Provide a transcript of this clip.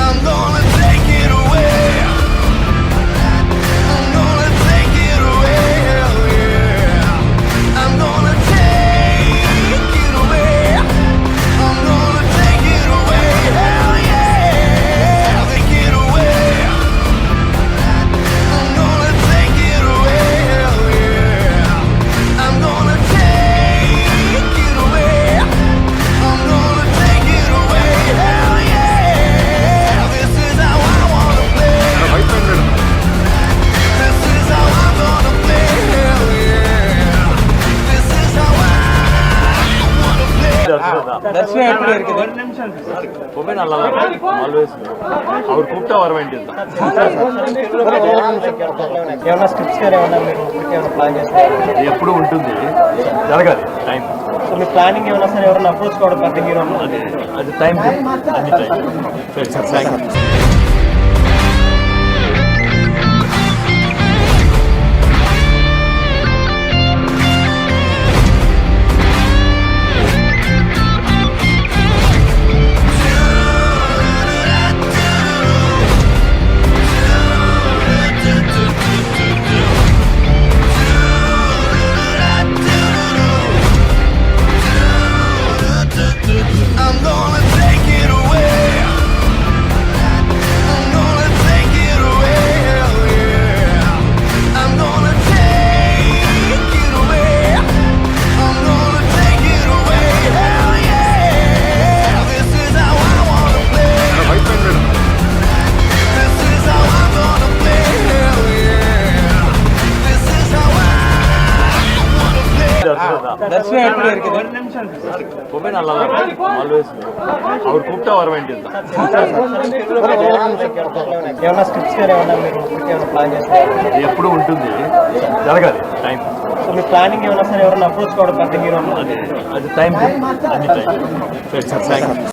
I'm gonna take it away. I'm gonna take it away. Hell yeah. I'm gonna take it away. I'm gonna take it away. Hell yeah. Take it away. I'm gonna take it away. Hell yeah. I'm gonna take it away. I'm gonna take it away. Hell yeah. This is how I wanna play. This is how I'm gonna play. Hell yeah. This is how I wanna play. ದರ್ಶನ எப்படி இருக்குது? ரொம்ப நல்லா இருக்கும். Always அவர் கூப்பிட்டா வர வேண்டியது. ఏమైనా స్క్రిప్ట్స్ కానీ ఏమన్నా మీరు ఇప్పటికే ఏమైనా ప్లాన్ చేస్తారు? ఎప్పుడు ఉంటుంది, జరగాలి టైం. సో మీ ప్లానింగ్ ఏమైనా సరే ఎవరైనా అప్రోచ్ కావడం పెద్ద హీరో అది టైం, అన్ని time. I'm gonna take it away. I'm gonna take it away. Hell yeah. I'm gonna take it away. I'm gonna take it away. Hell yeah. This is how I wanna play. This is how I'm gonna play. Hell yeah. This is how I wanna play. దర్శన எப்படி இருக்குது? ரொம்ப நல்லா இருக்கும். Always அவர் కూப்பிட்டా వర వేண்டிయது. ఏమైనా scripts కానీ ఏమన్నా మీరు ఇప్పటికే ఏమైనా ప్లాన్ చేస్తారు? ఎప్పుడు ఉంటుంది, జరగాలి టైం. సో మీ ప్లానింగ్ ఏమైనా సరే ఎవరైనా అప్రోచ్ కావడం పెద్ద హీరో అది టైం, అన్ని టైం.